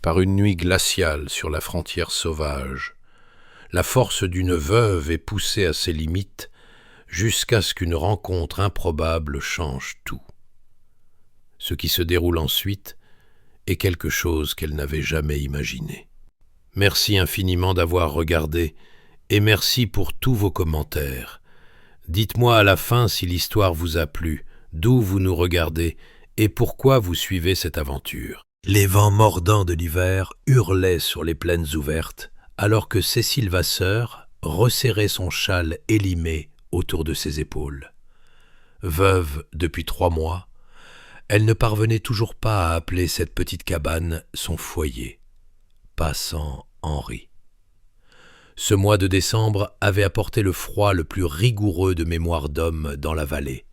Par une nuit glaciale sur la frontière sauvage, la force d'une veuve est poussée à ses limites jusqu'à ce qu'une rencontre improbable change tout. Ce qui se déroule ensuite est quelque chose qu'elle n'avait jamais imaginé. Merci infiniment d'avoir regardé et merci pour tous vos commentaires. Dites-moi à la fin si l'histoire vous a plu, d'où vous nous regardez et pourquoi vous suivez cette aventure. Les vents mordants de l'hiver hurlaient sur les plaines ouvertes, alors que Cécile Vasseur resserrait son châle élimé autour de ses épaules. Veuve depuis 3 mois, elle ne parvenait toujours pas à appeler cette petite cabane son foyer, pas sans Henri. Ce mois de décembre avait apporté le froid le plus rigoureux de mémoire d'homme dans la vallée,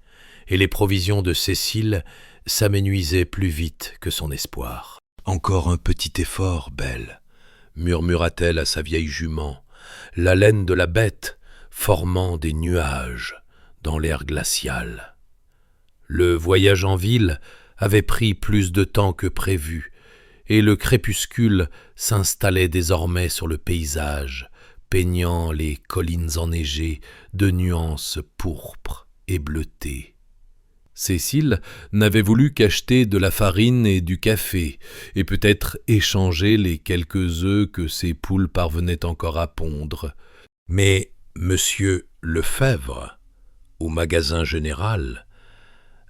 et les provisions de Cécile s'amenuisaient plus vite que son espoir. « Encore un petit effort, belle », murmura-t-elle à sa vieille jument, la laine de la bête formant des nuages dans l'air glacial. Le voyage en ville avait pris plus de temps que prévu, et le crépuscule s'installait désormais sur le paysage, peignant les collines enneigées de nuances pourpres et bleutées. Cécile n'avait voulu qu'acheter de la farine et du café, et peut-être échanger les quelques œufs que ses poules parvenaient encore à pondre. Mais Monsieur Lefebvre, au magasin général,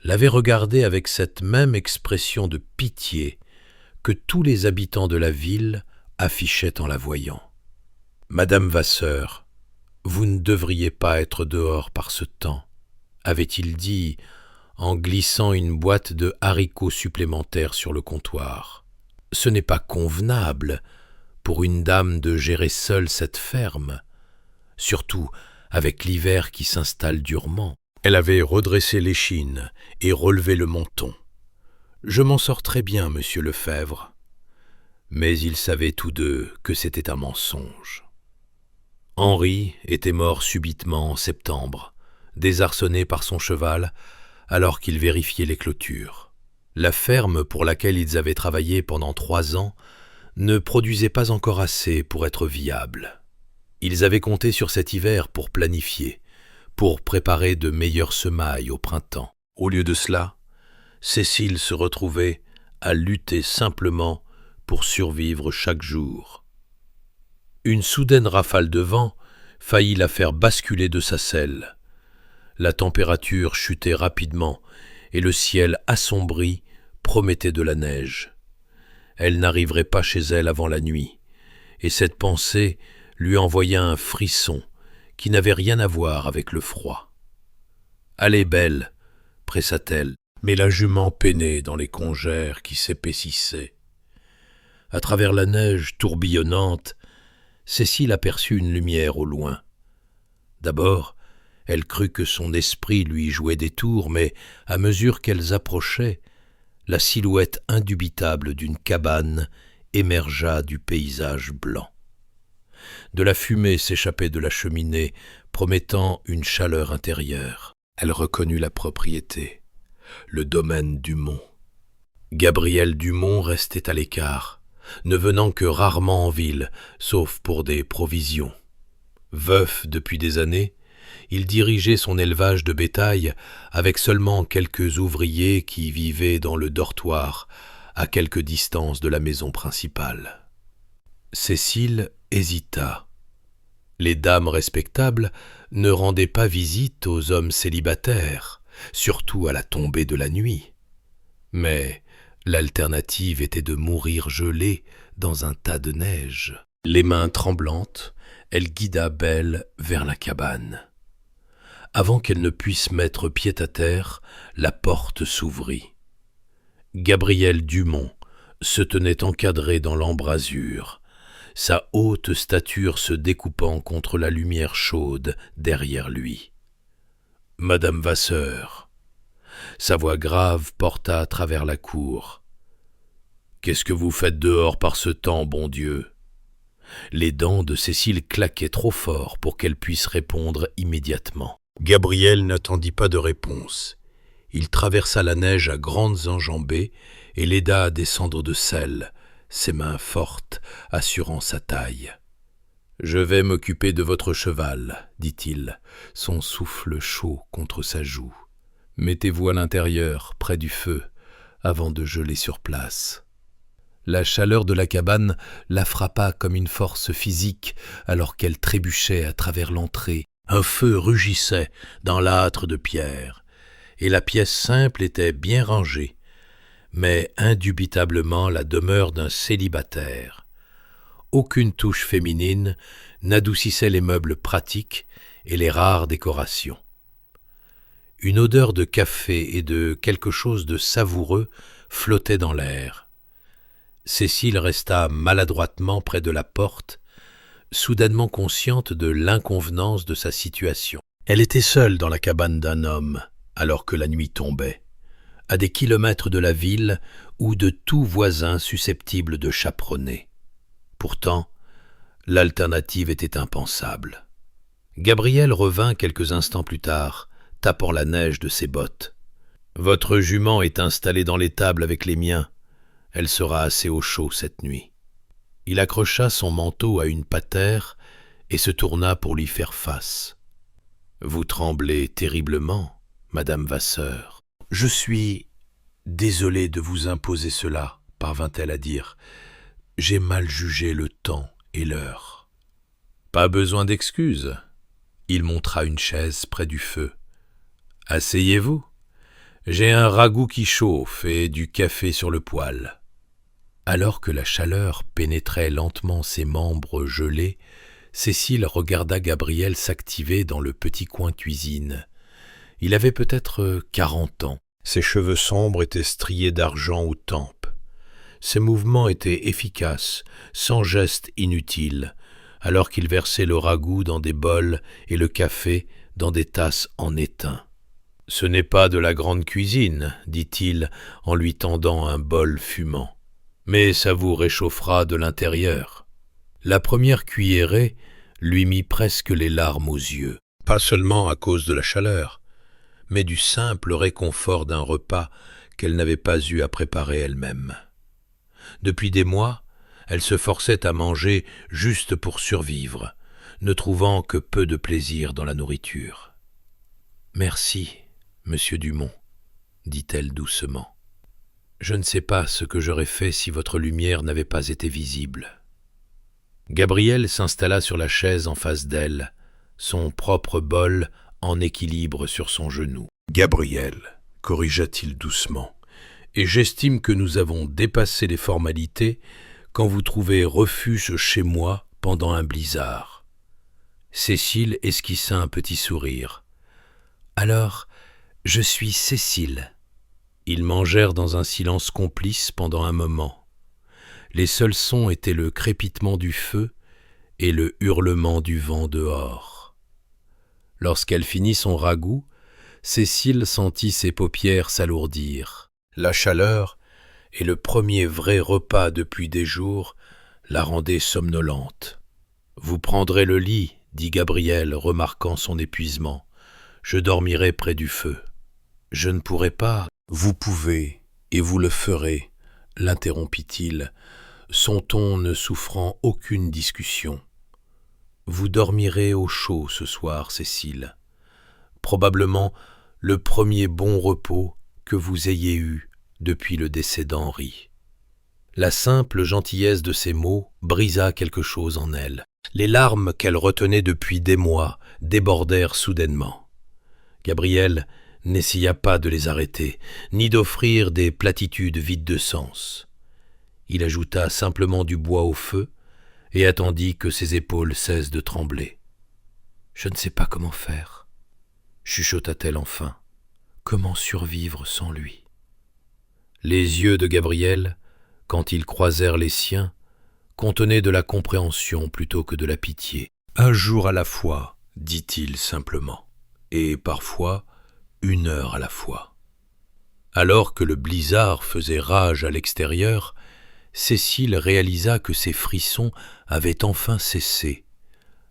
l'avait regardée avec cette même expression de pitié que tous les habitants de la ville affichaient en la voyant. « Madame Vasseur, vous ne devriez pas être dehors par ce temps, » avait-il dit en glissant une boîte de haricots supplémentaires sur le comptoir. « Ce n'est pas convenable pour une dame de gérer seule cette ferme, surtout avec l'hiver qui s'installe durement. » Elle avait redressé l'échine et relevé le menton. « Je m'en sors très bien, monsieur Lefebvre. » Mais ils savaient tous deux que c'était un mensonge. Henri était mort subitement en septembre, désarçonné par son cheval, alors qu'il vérifiait les clôtures. La ferme pour laquelle ils avaient travaillé pendant 3 ans ne produisait pas encore assez pour être viable. Ils avaient compté sur cet hiver pour planifier, pour préparer de meilleures semailles au printemps. Au lieu de cela, Cécile se retrouvait à lutter simplement pour survivre chaque jour. Une soudaine rafale de vent faillit la faire basculer de sa selle. La température chutait rapidement et le ciel assombri promettait de la neige. Elle n'arriverait pas chez elle avant la nuit, et cette pensée lui envoya un frisson qui n'avait rien à voir avec le froid. « Allez, belle !» pressa-t-elle, mais la jument peinait dans les congères qui s'épaississaient. À travers la neige tourbillonnante, Cécile aperçut une lumière au loin. D'abord, elle crut que son esprit lui jouait des tours, mais à mesure qu'elles approchaient, la silhouette indubitable d'une cabane émergea du paysage blanc. De la fumée s'échappait de la cheminée, promettant une chaleur intérieure. Elle reconnut la propriété, le domaine Dumont. Gabriel Dumont restait à l'écart, ne venant que rarement en ville, sauf pour des provisions. Veuf depuis des années, il dirigeait son élevage de bétail avec seulement quelques ouvriers qui vivaient dans le dortoir, à quelque distance de la maison principale. Cécile hésita. Les dames respectables ne rendaient pas visite aux hommes célibataires, surtout à la tombée de la nuit. Mais l'alternative était de mourir gelée dans un tas de neige. Les mains tremblantes, elle guida Belle vers la cabane. Avant qu'elle ne puisse mettre pied à terre, la porte s'ouvrit. Gabriel Dumont se tenait encadré dans l'embrasure, sa haute stature se découpant contre la lumière chaude derrière lui. « Madame Vasseur !» Sa voix grave porta à travers la cour. « Qu'est-ce que vous faites dehors par ce temps, bon Dieu ?» Les dents de Cécile claquaient trop fort pour qu'elle puisse répondre immédiatement. Gabriel n'attendit pas de réponse. Il traversa la neige à grandes enjambées et l'aida à descendre de selle, ses mains fortes assurant sa taille. « Je vais m'occuper de votre cheval, dit-il, son souffle chaud contre sa joue. Mettez-vous à l'intérieur, près du feu, avant de geler sur place. » La chaleur de la cabane la frappa comme une force physique alors qu'elle trébuchait à travers l'entrée. Un feu rugissait dans l'âtre de pierre, et la pièce simple était bien rangée, mais indubitablement la demeure d'un célibataire. Aucune touche féminine n'adoucissait les meubles pratiques et les rares décorations. Une odeur de café et de quelque chose de savoureux flottait dans l'air. Cécile resta maladroitement près de la porte, soudainement consciente de l'inconvenance de sa situation. Elle était seule dans la cabane d'un homme, alors que la nuit tombait, à des kilomètres de la ville ou de tout voisin susceptible de chaperonner. Pourtant, l'alternative était impensable. Gabriel revint quelques instants plus tard, tapant la neige de ses bottes. « Votre jument est installée dans l'étable avec les miens. Elle sera assez au chaud cette nuit. » Il accrocha son manteau à une patère et se tourna pour lui faire face. « Vous tremblez terriblement, Madame Vasseur. »« Je suis désolé de vous imposer cela, » parvint-elle à dire. « J'ai mal jugé le temps et l'heure. »« Pas besoin d'excuses. » Il montra une chaise près du feu. « Asseyez-vous. J'ai un ragoût qui chauffe et du café sur le poêle. » Alors que la chaleur pénétrait lentement ses membres gelés, Cécile regarda Gabriel s'activer dans le petit coin cuisine. Il avait peut-être 40 ans. Ses cheveux sombres étaient striés d'argent aux tempes. Ses mouvements étaient efficaces, sans geste inutile, alors qu'il versait le ragoût dans des bols et le café dans des tasses en étain. « Ce n'est pas de la grande cuisine, » dit-il en lui tendant un bol fumant. « Mais ça vous réchauffera de l'intérieur. » La première cuillerée lui mit presque les larmes aux yeux, pas seulement à cause de la chaleur, mais du simple réconfort d'un repas qu'elle n'avait pas eu à préparer elle-même. Depuis des mois, elle se forçait à manger juste pour survivre, ne trouvant que peu de plaisir dans la nourriture. « Merci, Monsieur Dumont, » dit-elle doucement. « Je ne sais pas ce que j'aurais fait si votre lumière n'avait pas été visible. » Gabriel s'installa sur la chaise en face d'elle, son propre bol en équilibre sur son genou. « Gabriel, » corrigea-t-il doucement, « et j'estime que nous avons dépassé les formalités quand vous trouvez refuge chez moi pendant un blizzard. » Cécile esquissa un petit sourire. « Alors, je suis Cécile. » Ils mangèrent dans un silence complice pendant un moment. Les seuls sons étaient le crépitement du feu et le hurlement du vent dehors. Lorsqu'elle finit son ragoût, Cécile sentit ses paupières s'alourdir. La chaleur et le premier vrai repas depuis des jours la rendaient somnolente. « Vous prendrez le lit, » dit Gabriel, remarquant son épuisement. « Je dormirai près du feu. »« Je ne pourrai pas. »« Vous pouvez, et vous le ferez, » l'interrompit-il, son ton ne souffrant aucune discussion. « Vous dormirez au chaud ce soir, Cécile. Probablement le premier bon repos que vous ayez eu depuis le décès d'Henri. » La simple gentillesse de ces mots brisa quelque chose en elle. Les larmes qu'elle retenait depuis des mois débordèrent soudainement. Gabriel n'essaya pas de les arrêter, ni d'offrir des platitudes vides de sens. Il ajouta simplement du bois au feu et attendit que ses épaules cessent de trembler. « Je ne sais pas comment faire, » chuchota-t-elle enfin. « Comment survivre sans lui ?» Les yeux de Gabriel, quand ils croisèrent les siens, contenaient de la compréhension plutôt que de la pitié. « Un jour à la fois, » dit-il simplement, « et parfois 1 heure à la fois. » Alors que le blizzard faisait rage à l'extérieur, Cécile réalisa que ses frissons avaient enfin cessé.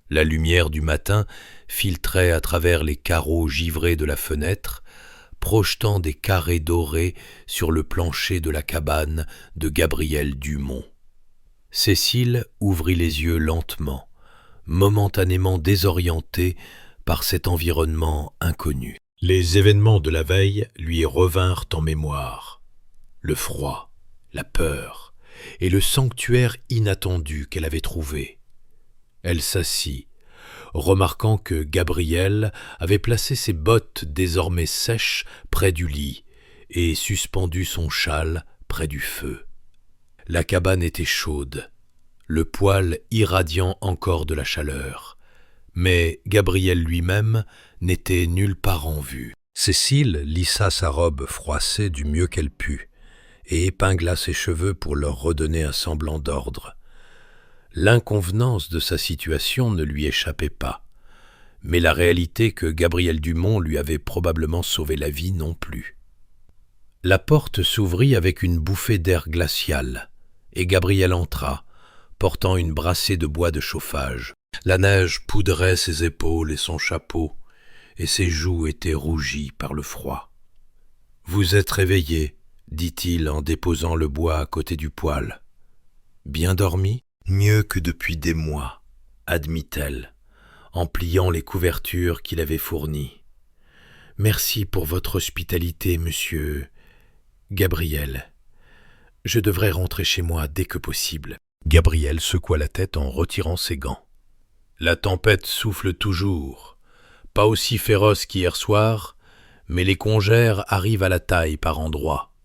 La lumière du matin filtrait à travers les carreaux givrés de la fenêtre, projetant des carrés dorés sur le plancher de la cabane de Gabriel Dumont. Cécile ouvrit les yeux lentement, momentanément désorientée par cet environnement inconnu. Les événements de la veille lui revinrent en mémoire. Le froid, la peur et le sanctuaire inattendu qu'elle avait trouvé. Elle s'assit, remarquant que Gabriel avait placé ses bottes désormais sèches près du lit et suspendu son châle près du feu. La cabane était chaude, le poêle irradiant encore de la chaleur, mais Gabriel lui-même n'était nulle part en vue. Cécile lissa sa robe froissée du mieux qu'elle put et épingla ses cheveux pour leur redonner un semblant d'ordre. L'inconvenance de sa situation ne lui échappait pas, mais la réalité que Gabriel Dumont lui avait probablement sauvé la vie non plus. La porte s'ouvrit avec une bouffée d'air glacial, et Gabriel entra, portant une brassée de bois de chauffage. La neige poudrait ses épaules et son chapeau, et ses joues étaient rougies par le froid. « Vous êtes réveillé ?» dit-il en déposant le bois à côté du poêle. « Bien dormi ?»« Mieux que depuis des mois, » admit-elle, en pliant les couvertures qu'il avait fournies. « Merci pour votre hospitalité, monsieur Gabriel. Je devrais rentrer chez moi dès que possible. » Gabriel secoua la tête en retirant ses gants. « La tempête souffle toujours, pas aussi féroce qu'hier soir, mais les congères arrivent à la taille par endroits.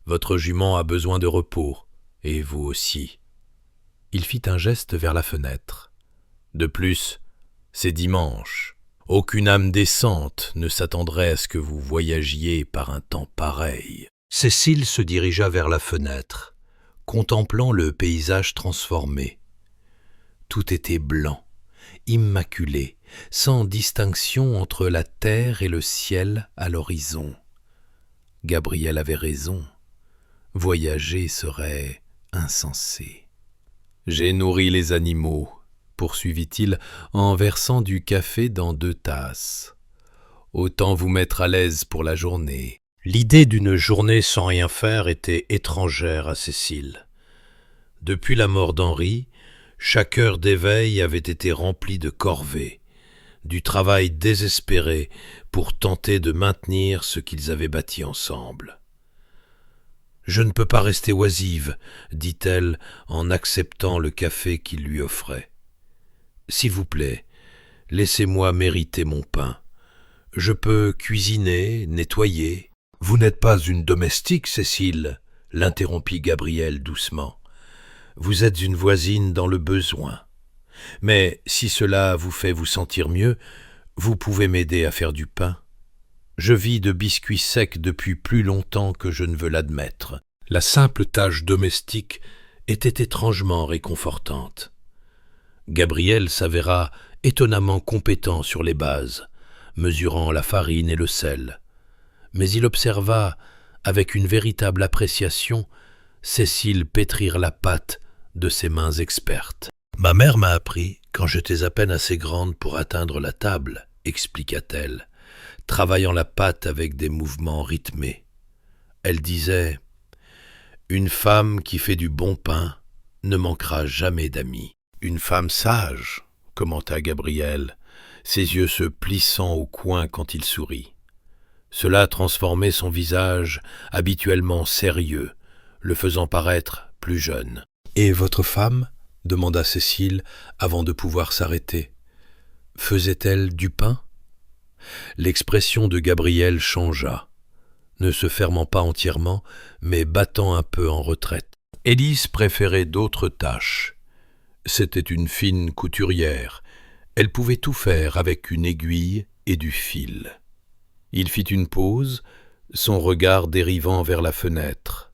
Votre jument a besoin de repos, et vous aussi. » Il fit un geste vers la fenêtre. « De plus, c'est dimanche. Aucune âme décente ne s'attendrait à ce que vous voyagiez par un temps pareil. » Cécile se dirigea vers la fenêtre, contemplant le paysage transformé. Tout était blanc, immaculé, sans distinction entre la terre et le ciel à l'horizon. Gabriel avait raison. Voyager serait insensé. « J'ai nourri les animaux, » poursuivit-il en versant du café dans 2 tasses. « Autant vous mettre à l'aise pour la journée. » L'idée d'une journée sans rien faire était étrangère à Cécile. Depuis la mort d'Henri, chaque heure d'éveil avait été remplie de corvées, du travail désespéré pour tenter de maintenir ce qu'ils avaient bâti ensemble. « Je ne peux pas rester oisive, » dit-elle en acceptant le café qu'il lui offrait. « S'il vous plaît, laissez-moi mériter mon pain. Je peux cuisiner, nettoyer. » « Vous n'êtes pas une domestique, Cécile, » l'interrompit Gabriel doucement. « Vous êtes une voisine dans le besoin. Mais si cela vous fait vous sentir mieux, vous pouvez m'aider à faire du pain. Je vis de biscuits secs depuis plus longtemps que je ne veux l'admettre. » La simple tâche domestique était étrangement réconfortante. Gabriel s'avéra étonnamment compétent sur les bases, mesurant la farine et le sel. Mais il observa, avec une véritable appréciation, Cécile pétrir la pâte de ses mains expertes. « Ma mère m'a appris quand j'étais à peine assez grande pour atteindre la table, » expliqua-t-elle, travaillant la pâte avec des mouvements rythmés. Elle disait « Une femme qui fait du bon pain ne manquera jamais d'amis. »« Une femme sage, » commenta Gabriel, ses yeux se plissant au coin quand il sourit. Cela transformait son visage habituellement sérieux, le faisant paraître plus jeune. « Et votre femme ?» demanda Cécile avant de pouvoir s'arrêter. « Faisait-elle du pain ?» L'expression de Gabriel changea, ne se fermant pas entièrement, mais battant un peu en retraite. Élise préférait d'autres tâches. C'était une fine couturière. Elle pouvait tout faire avec une aiguille et du fil. Il fit une pause, son regard dérivant vers la fenêtre.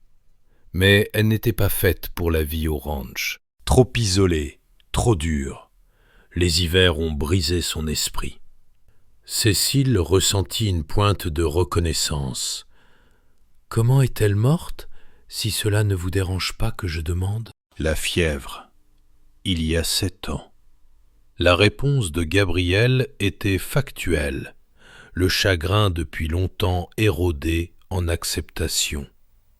Mais elle n'était pas faite pour la vie au ranch. Trop isolée, trop dure. Les hivers ont brisé son esprit. Cécile ressentit une pointe de reconnaissance. « Comment est-elle morte, si cela ne vous dérange pas que je demande ?»« La fièvre. Il y a 7 ans. » La réponse de Gabriel était factuelle. Le chagrin depuis longtemps érodé en acceptation.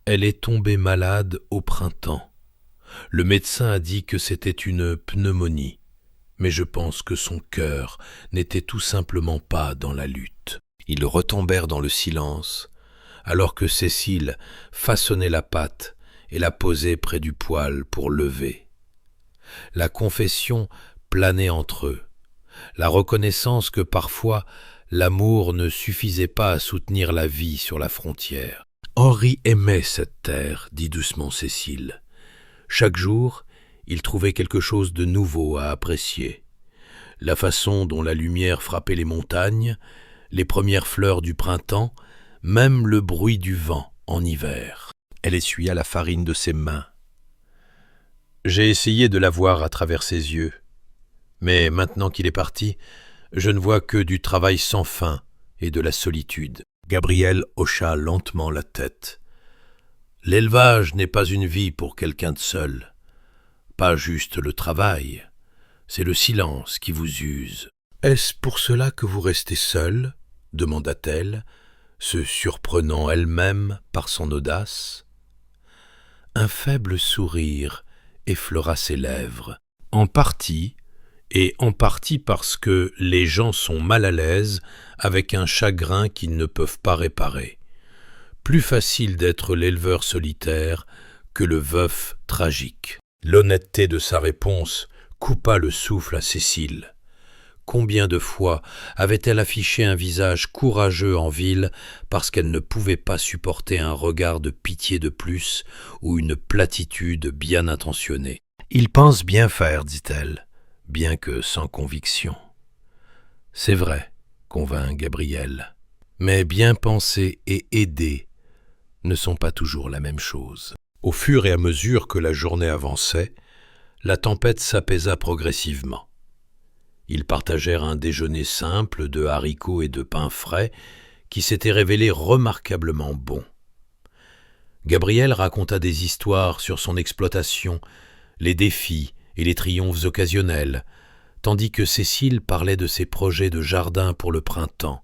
Elle est tombée malade au printemps. Le médecin a dit que c'était une pneumonie, mais je pense que son cœur n'était tout simplement pas dans la lutte. » Ils retombèrent dans le silence, alors que Cécile façonnait la pâte et la posait près du poêle pour lever. La confession planait entre eux, la reconnaissance que parfois l'amour ne suffisait pas à soutenir la vie sur la frontière. Henri aimait cette terre, dit doucement Cécile. Chaque jour, il trouvait quelque chose de nouveau à apprécier. La façon dont la lumière frappait les montagnes, les premières fleurs du printemps, même le bruit du vent en hiver. Elle essuya la farine de ses mains. J'ai essayé de la voir à travers ses yeux, mais maintenant qu'il est parti, je ne vois que du travail sans fin et de la solitude. Gabriel hocha lentement la tête. L'élevage n'est pas une vie pour quelqu'un de seul. Pas juste le travail, c'est le silence qui vous use. Est-ce pour cela que vous restez seul ? Demanda-t-elle, se surprenant elle-même par son audace. Un faible sourire effleura ses lèvres. En partie, et en partie parce que les gens sont mal à l'aise avec un chagrin qu'ils ne peuvent pas réparer. Plus facile d'être l'éleveur solitaire que le veuf tragique. L'honnêteté de sa réponse coupa le souffle à Cécile. Combien de fois avait-elle affiché un visage courageux en ville parce qu'elle ne pouvait pas supporter un regard de pitié de plus ou une platitude bien intentionnée. « Il pense bien faire, dit-elle, bien que sans conviction. »« C'est vrai, convint Gabriel, mais bien penser et aider ne sont pas toujours la même chose. » Au fur et à mesure que la journée avançait, la tempête s'apaisa progressivement. Ils partagèrent un déjeuner simple de haricots et de pain frais qui s'était révélé remarquablement bon. Gabriel raconta des histoires sur son exploitation, les défis et les triomphes occasionnels, tandis que Cécile parlait de ses projets de jardin pour le printemps,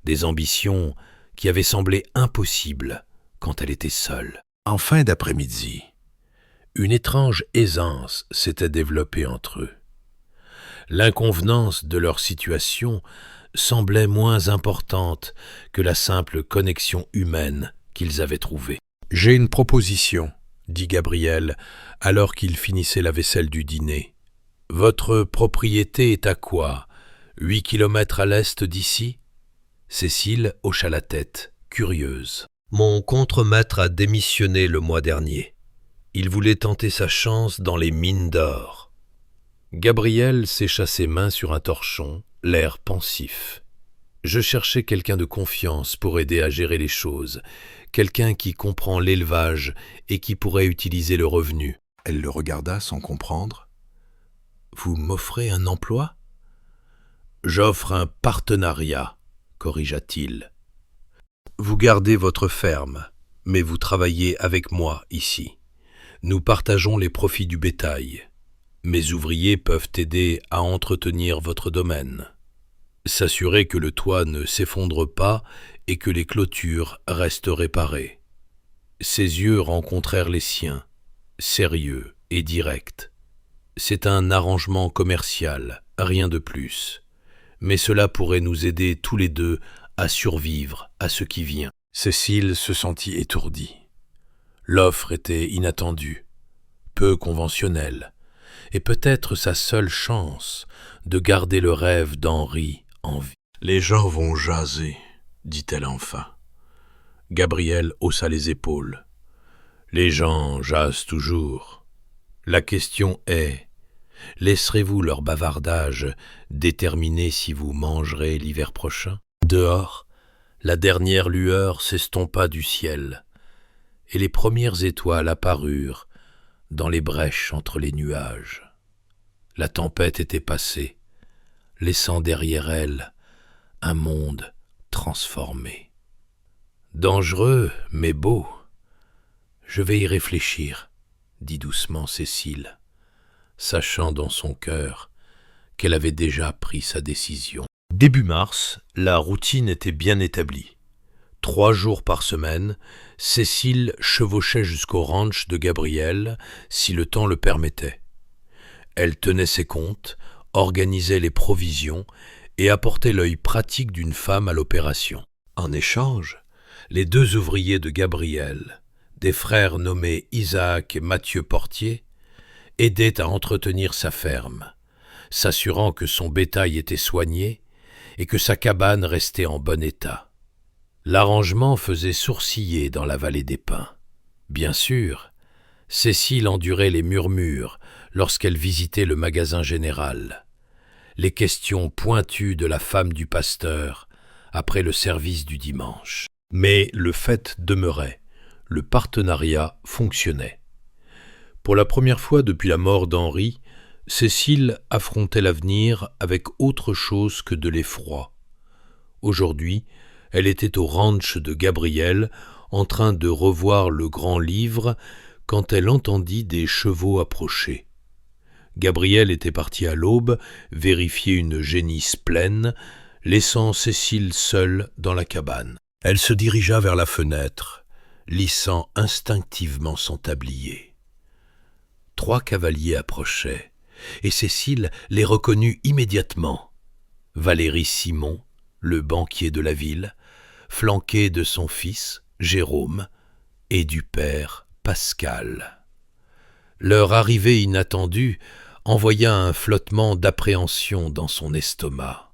des ambitions qui avaient semblé impossibles quand elle était seule. En fin d'après-midi, une étrange aisance s'était développée entre eux. L'inconvenance de leur situation semblait moins importante que la simple connexion humaine qu'ils avaient trouvée. « J'ai une proposition, » dit Gabriel, alors qu'il finissait la vaisselle du dîner. « Votre propriété est à quoi ? 8 kilomètres à l'est d'ici ?» Cécile hocha la tête, curieuse. « Mon contremaître a démissionné le mois dernier. Il voulait tenter sa chance dans les mines d'or. » Gabriel sécha ses mains sur un torchon, l'air pensif. « Je cherchais quelqu'un de confiance pour aider à gérer les choses, quelqu'un qui comprend l'élevage et qui pourrait utiliser le revenu. » Elle le regarda sans comprendre. « Vous m'offrez un emploi ?»« J'offre un partenariat, » corrigea-t-il. « Vous gardez votre ferme, mais vous travaillez avec moi ici. Nous partageons les profits du bétail. Mes ouvriers peuvent aider à entretenir votre domaine. S'assurer que le toit ne s'effondre pas et que les clôtures restent réparées. » Ses yeux rencontrèrent les siens, sérieux et directs. « C'est un arrangement commercial, rien de plus. Mais cela pourrait nous aider tous les deux à survivre à ce qui vient. » Cécile se sentit étourdie. L'offre était inattendue, peu conventionnelle, et peut-être sa seule chance de garder le rêve d'Henri en vie. « Les gens vont jaser, » dit-elle enfin. Gabriel haussa les épaules. « Les gens jasent toujours. La question est, laisserez-vous leur bavardage déterminer si vous mangerez l'hiver prochain ?» Dehors, la dernière lueur s'estompa du ciel, et les premières étoiles apparurent dans les brèches entre les nuages. La tempête était passée, laissant derrière elle un monde transformé. Dangereux, mais beau. Je vais y réfléchir, dit doucement Cécile, sachant dans son cœur qu'elle avait déjà pris sa décision. Début mars, la routine était bien établie. 3 jours par semaine, Cécile chevauchait jusqu'au ranch de Gabriel, si le temps le permettait. Elle tenait ses comptes, organisait les provisions et apportait l'œil pratique d'une femme à l'opération. En échange, les 2 ouvriers de Gabriel, des frères nommés Isaac et Mathieu Portier, aidaient à entretenir sa ferme, s'assurant que son bétail était soigné et que sa cabane restait en bon état. L'arrangement faisait sourciller dans la vallée des pins. Bien sûr, Cécile endurait les murmures lorsqu'elle visitait le magasin général, les questions pointues de la femme du pasteur après le service du dimanche. Mais le fait demeurait, le partenariat fonctionnait. Pour la première fois depuis la mort d'Henri, Cécile affrontait l'avenir avec autre chose que de l'effroi. Aujourd'hui, elle était au ranch de Gabriel, en train de revoir le grand livre, quand elle entendit des chevaux approcher. Gabriel était parti à l'aube vérifier une génisse pleine, laissant Cécile seule dans la cabane. Elle se dirigea vers la fenêtre, lissant instinctivement son tablier. 3 cavaliers approchaient, et Cécile les reconnut immédiatement. Valérie Simon, le banquier de la ville, flanqué de son fils, Jérôme, et du père, Pascal. Leur arrivée inattendue envoya un flottement d'appréhension dans son estomac.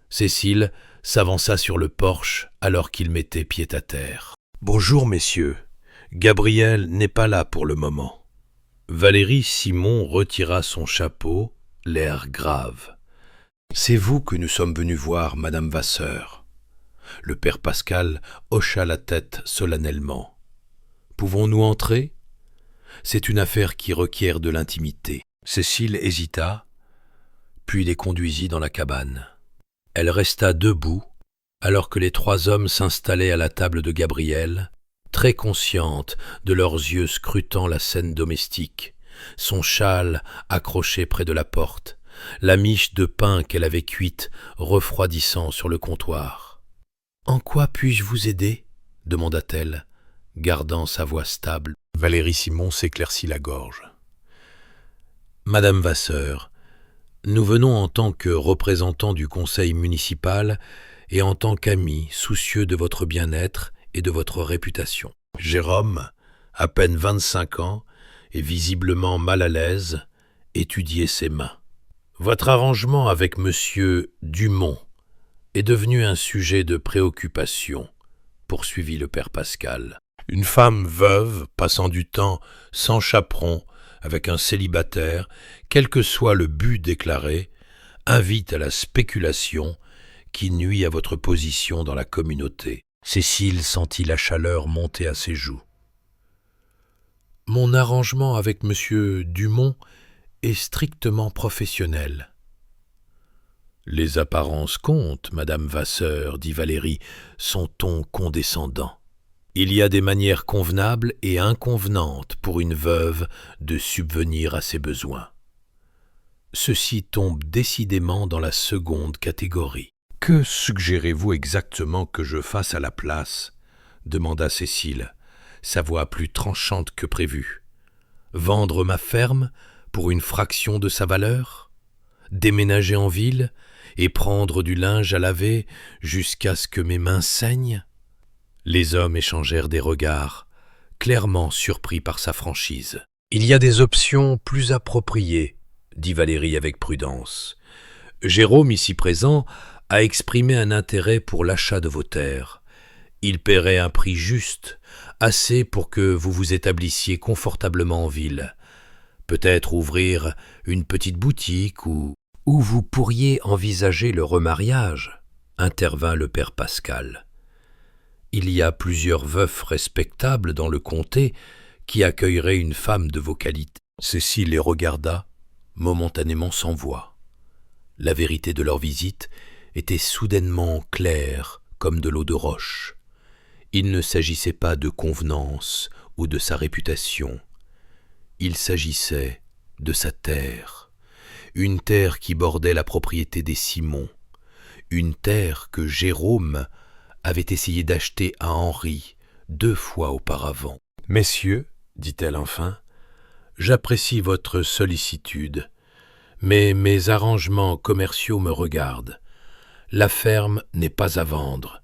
Cécile s'avança sur le porche alors qu'ils mettaient pied à terre. « Bonjour, messieurs. Gabriel n'est pas là pour le moment. » Valérie Simon retira son chapeau, l'air grave. « C'est vous que nous sommes venus voir, Madame Vasseur. » Le père Pascal hocha la tête solennellement. « Pouvons-nous entrer ? C'est une affaire qui requiert de l'intimité. » Cécile hésita, puis les conduisit dans la cabane. Elle resta debout, alors que les 3 hommes s'installaient à la table de Gabriel, très consciente de leurs yeux scrutant la scène domestique, son châle accroché près de la porte, la miche de pain qu'elle avait cuite refroidissant sur le comptoir. « En quoi puis-je vous aider ?» demanda-t-elle, gardant sa voix stable. Valérie Simon s'éclaircit la gorge. « Madame Vasseur, nous venons en tant que représentants du conseil municipal et en tant qu'amis soucieux de votre bien-être et de votre réputation. » Jérôme, à peine 25 ans et visiblement mal à l'aise, étudiait ses mains. « Votre arrangement avec monsieur Dumont est devenu un sujet de préoccupation, poursuivit le père Pascal. Une femme veuve passant du temps sans chaperon avec un célibataire, quel que soit le but déclaré, invite à la spéculation qui nuit à votre position dans la communauté. Cécile sentit la chaleur monter à ses joues. « Mon arrangement avec monsieur Dumont est strictement professionnel. »« Les apparences comptent, Madame Vasseur, dit Valérie, son ton condescendant. Il y a des manières convenables et inconvenantes pour une veuve de subvenir à ses besoins. Ceci tombe décidément dans la seconde catégorie. »« Que suggérez-vous exactement que je fasse à la place ?» demanda Cécile, sa voix plus tranchante que prévu. « Vendre ma ferme pour une fraction de sa valeur ? Déménager en ville et prendre du linge à laver jusqu'à ce que mes mains saignent ?» Les hommes échangèrent des regards, clairement surpris par sa franchise. « Il y a des options plus appropriées, » dit Valérie avec prudence. « Jérôme, ici présent, a exprimé un intérêt pour l'achat de vos terres. Il paierait un prix juste, assez pour que vous vous établissiez confortablement en ville. Peut-être ouvrir une petite boutique ou vous pourriez envisager le remariage, » intervint le père Pascal. Il y a plusieurs veufs respectables dans le comté qui accueilleraient une femme de vos qualités. Cécile les regarda, momentanément sans voix. La vérité de leur visite était soudainement claire comme de l'eau de roche. Il ne s'agissait pas de convenance ou de sa réputation. Il s'agissait de sa terre, une terre qui bordait la propriété des Simon, une terre que Jérôme avait essayé d'acheter à Henri 2 fois auparavant. « Messieurs, dit-elle enfin, j'apprécie votre sollicitude, mais mes arrangements commerciaux me regardent. La ferme n'est pas à vendre,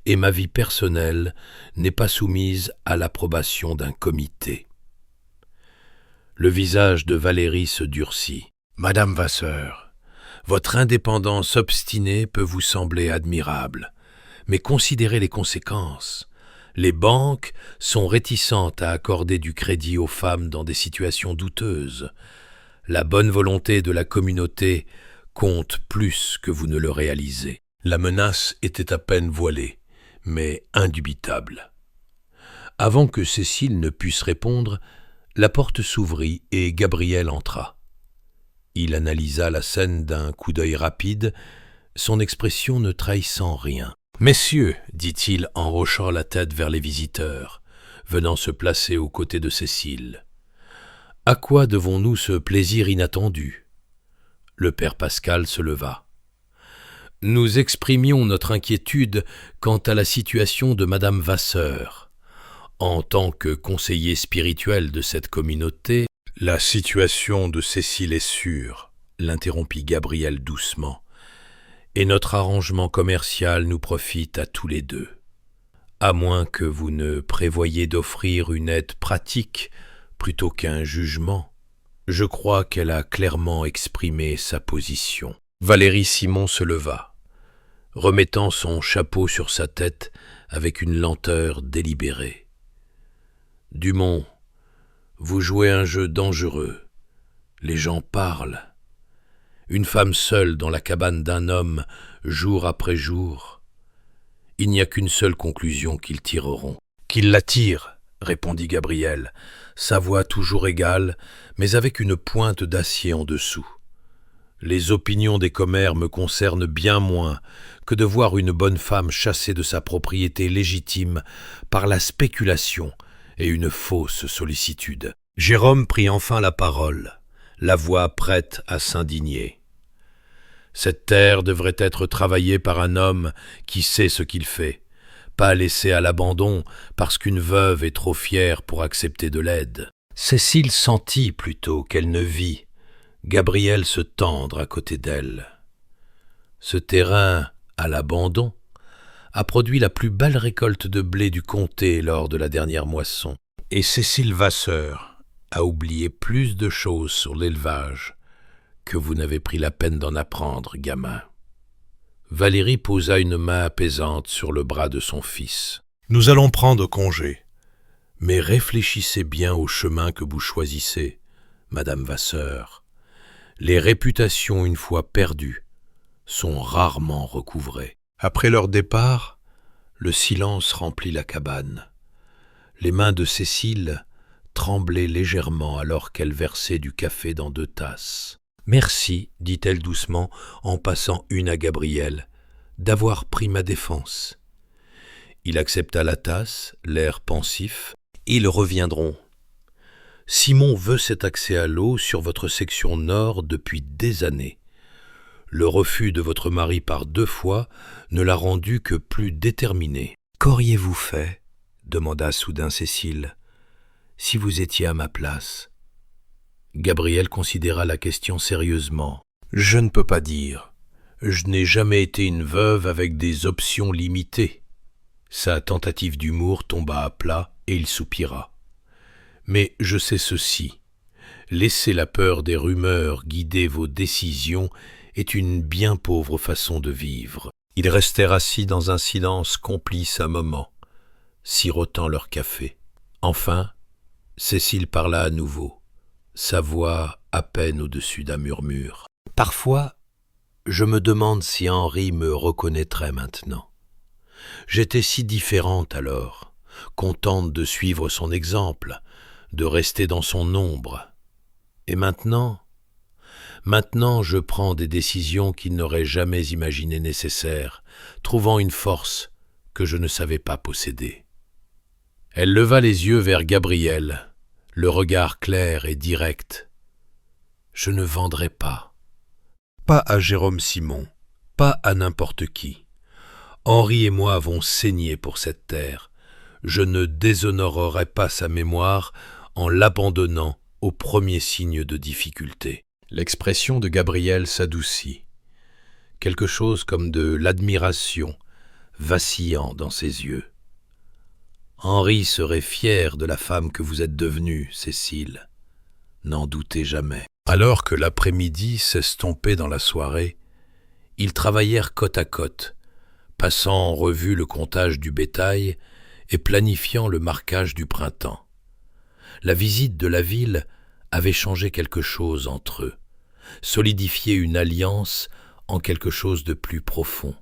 et ma vie personnelle n'est pas soumise à l'approbation d'un comité. » Le visage de Valérie se durcit. « Madame Vasseur, votre indépendance obstinée peut vous sembler admirable, mais considérez les conséquences. Les banques sont réticentes à accorder du crédit aux femmes dans des situations douteuses. La bonne volonté de la communauté compte plus que vous ne le réalisez. » La menace était à peine voilée, mais indubitable. Avant que Cécile ne puisse répondre, la porte s'ouvrit et Gabriel entra. Il analysa la scène d'un coup d'œil rapide, son expression ne trahissant rien. « Messieurs, dit-il en hochant la tête vers les visiteurs, venant se placer aux côtés de Cécile. À quoi devons-nous ce plaisir inattendu ?» Le père Pascal se leva. « Nous exprimions notre inquiétude quant à la situation de Madame Vasseur. En tant que conseiller spirituel de cette communauté, la situation de Cécile est sûre, l'interrompit Gabriel doucement, et notre arrangement commercial nous profite à tous les deux. À moins que vous ne prévoyiez d'offrir une aide pratique plutôt qu'un jugement, je crois qu'elle a clairement exprimé sa position. » Valérie Simon se leva, remettant son chapeau sur sa tête avec une lenteur délibérée. « Dumont, vous jouez un jeu dangereux. Les gens parlent. Une femme seule dans la cabane d'un homme, jour après jour. Il n'y a qu'une seule conclusion qu'ils tireront. »« Qu'ils la tirent, » répondit Gabriel, sa voix toujours égale, mais avec une pointe d'acier en dessous. « Les opinions des commères me concernent bien moins que de voir une bonne femme chassée de sa propriété légitime par la spéculation et une fausse sollicitude. » Jérôme prit enfin la parole, la voix prête à s'indigner. « Cette terre devrait être travaillée par un homme qui sait ce qu'il fait, pas laissée à l'abandon parce qu'une veuve est trop fière pour accepter de l'aide. » Cécile sentit plutôt qu'elle ne vit Gabriel se tendre à côté d'elle. Ce terrain à l'abandon a produit la plus belle récolte de blé du comté lors de la dernière moisson. Et Cécile Vasseur a oublié plus de choses sur l'élevage que vous n'avez pris la peine d'en apprendre, gamin. Valérie posa une main apaisante sur le bras de son fils. « Nous allons prendre congé, mais réfléchissez bien au chemin que vous choisissez, Madame Vasseur. Les réputations, une fois perdues, sont rarement recouvrées. » Après leur départ, le silence remplit la cabane. Les mains de Cécile tremblaient légèrement alors qu'elle versait du café dans 2 tasses. « Merci, dit-elle doucement en passant une à Gabriel, d'avoir pris ma défense. » Il accepta la tasse, l'air pensif. « Ils reviendront. Simon veut cet accès à l'eau sur votre section nord depuis des années. Le refus de votre mari par 2 fois ne l'a rendu que plus déterminé. »« Qu'auriez-vous fait ?» demanda soudain Cécile, « si vous étiez à ma place ?» Gabriel considéra la question sérieusement. « Je ne peux pas dire. Je n'ai jamais été une veuve avec des options limitées. » Sa tentative d'humour tomba à plat et il soupira. « Mais je sais ceci. Laisser la peur des rumeurs guider vos décisions est une bien pauvre façon de vivre. » Ils restèrent assis dans un silence complice un moment, sirotant leur café. Enfin, Cécile parla à nouveau, sa voix à peine au-dessus d'un murmure. « Parfois, je me demande si Henri me reconnaîtrait maintenant. J'étais si différente alors, contente de suivre son exemple, de rester dans son ombre. Et maintenant, je prends des décisions qu'il n'aurait jamais imaginées nécessaires, trouvant une force que je ne savais pas posséder. » Elle leva les yeux vers Gabriel, le regard clair et direct. « Je ne vendrai pas. Pas à Jérôme Simon, pas à n'importe qui. Henri et moi avons saigné pour cette terre. Je ne déshonorerai pas sa mémoire en l'abandonnant au premier signe de difficulté. » L'expression de Gabriel s'adoucit. Quelque chose comme de l'admiration vacillant dans ses yeux. « Henri serait fier de la femme que vous êtes devenue, Cécile. N'en doutez jamais. » Alors que l'après-midi s'estompait dans la soirée, ils travaillèrent côte à côte, passant en revue le comptage du bétail et planifiant le marquage du printemps. La visite de la ville avait changé quelque chose entre eux, solidifié une alliance en quelque chose de plus profond.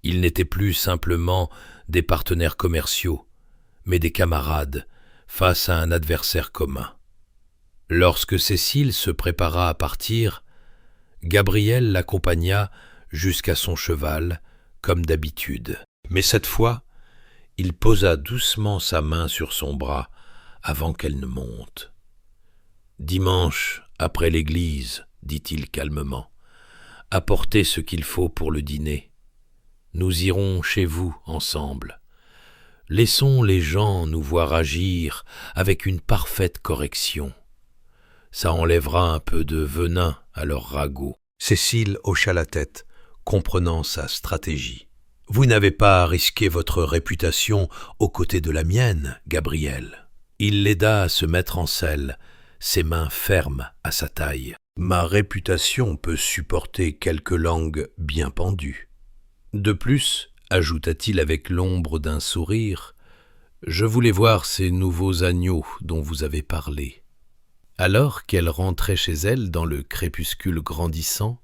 Ils n'étaient plus simplement des partenaires commerciaux, mais des camarades face à un adversaire commun. Lorsque Cécile se prépara à partir, Gabriel l'accompagna jusqu'à son cheval, comme d'habitude. Mais cette fois, il posa doucement sa main sur son bras avant qu'elle ne monte. « Dimanche, après l'église, dit-il calmement, apportez ce qu'il faut pour le dîner. Nous irons chez vous ensemble. Laissons les gens nous voir agir avec une parfaite correction. Ça enlèvera un peu de venin à leur ragot. » Cécile hocha la tête, comprenant sa stratégie. « Vous n'avez pas à risquer votre réputation aux côtés de la mienne, Gabriel. » Il l'aida à se mettre en selle, ses mains fermes à sa taille. « Ma réputation peut supporter quelques langues bien pendues. De plus, ajouta-t-il avec l'ombre d'un sourire, je voulais voir ces nouveaux agneaux dont vous avez parlé. » Alors qu'elle rentrait chez elle dans le crépuscule grandissant,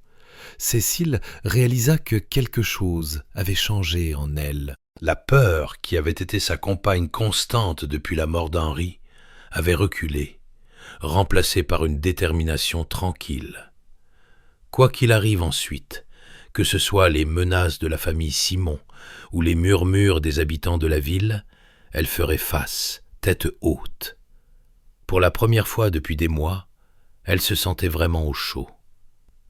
Cécile réalisa que quelque chose avait changé en elle. La peur, qui avait été sa compagne constante depuis la mort d'Henri, avait reculé, remplacée par une détermination tranquille. Quoi qu'il arrive ensuite, que ce soit les menaces de la famille Simon ou les murmures des habitants de la ville, elle ferait face, tête haute. Pour la première fois depuis des mois, elle se sentait vraiment au chaud.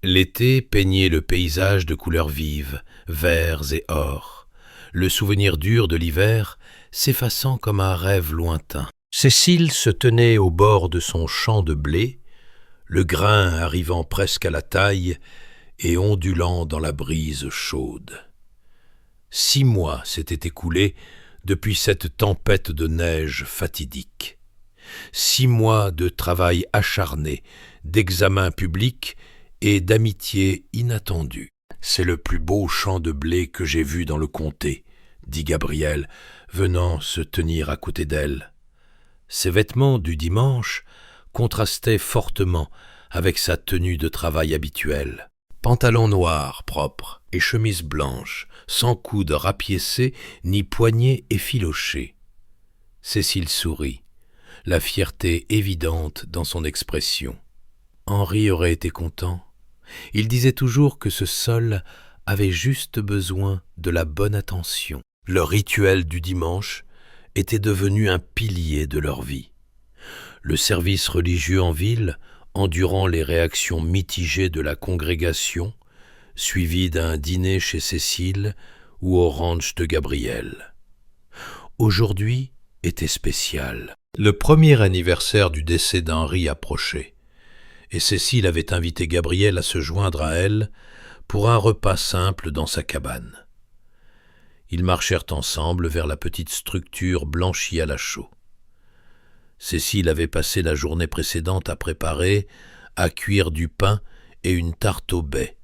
L'été peignait le paysage de couleurs vives, verts et or, le souvenir dur de l'hiver s'effaçant comme un rêve lointain. Cécile se tenait au bord de son champ de blé, le grain arrivant presque à la taille et ondulant dans la brise chaude. 6 mois s'étaient écoulés depuis cette tempête de neige fatidique. 6 mois de travail acharné, d'examen public et d'amitié inattendue. « C'est le plus beau champ de blé que j'ai vu dans le comté, » dit Gabriel, venant se tenir à côté d'elle. Ses vêtements du dimanche contrastaient fortement avec sa tenue de travail habituelle. Pantalon noir propre et chemise blanche, sans coude rapiécé ni poignet effiloché. Cécile sourit, la fierté évidente dans son expression. Henri aurait été content. Il disait toujours que ce sol avait juste besoin de la bonne attention. Le rituel du dimanche était devenu un pilier de leur vie. Le service religieux en ville, endurant les réactions mitigées de la congrégation, suivi d'un dîner chez Cécile ou au ranch de Gabriel. Aujourd'hui était spécial. Le premier anniversaire du décès d'Henri approchait, et Cécile avait invité Gabriel à se joindre à elle pour un repas simple dans sa cabane. Ils marchèrent ensemble vers la petite structure blanchie à la chaux. Cécile avait passé la journée précédente à préparer, à cuire du pain et une tarte au bais,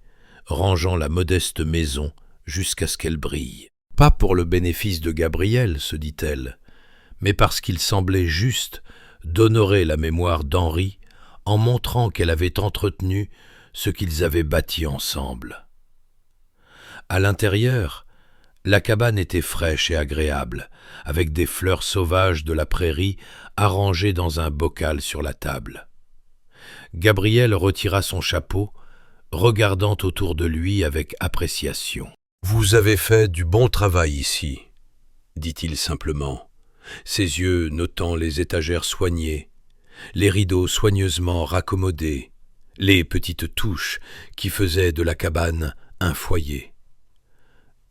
rangeant la modeste maison jusqu'à ce qu'elle brille. Pas pour le bénéfice de Gabriel, se dit-elle, mais parce qu'il semblait juste d'honorer la mémoire d'Henri en montrant qu'elle avait entretenu ce qu'ils avaient bâti ensemble. À l'intérieur, la cabane était fraîche et agréable, avec des fleurs sauvages de la prairie arrangées dans un bocal sur la table. Gabriel retira son chapeau, regardant autour de lui avec appréciation. « Vous avez fait du bon travail ici, » dit-il simplement, ses yeux notant les étagères soignées, les rideaux soigneusement raccommodés, les petites touches qui faisaient de la cabane un foyer.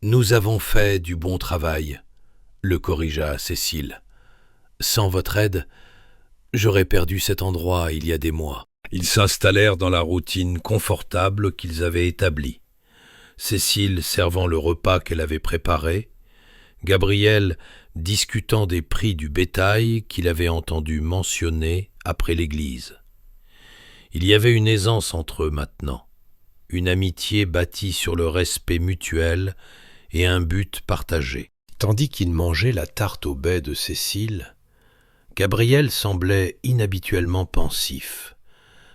Nous avons fait du bon travail, le corrigea Cécile. Sans votre aide, j'aurais perdu cet endroit il y a des mois. Ils s'installèrent dans la routine confortable qu'ils avaient établie. Cécile servant le repas qu'elle avait préparé, Gabriel discutant des prix du bétail qu'il avait entendu mentionner après l'église. Il y avait une aisance entre eux maintenant, une amitié bâtie sur le respect mutuel et un but partagé. Tandis qu'il mangeait la tarte au bais de Cécile, Gabriel semblait inhabituellement pensif,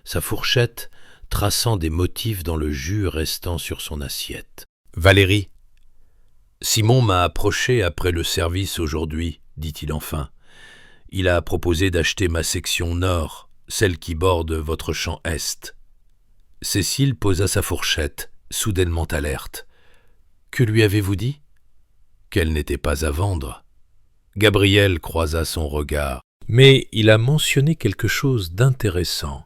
sa fourchette traçant des motifs dans le jus restant sur son assiette. « Valérie, Simon m'a approché après le service aujourd'hui, dit-il enfin. Il a proposé d'acheter ma section nord, celle qui borde votre champ est. » Cécile posa sa fourchette, soudainement alerte. « Que lui avez-vous dit » ? Qu'elle n'était pas à vendre. Gabriel croisa son regard. Mais il a mentionné quelque chose d'intéressant.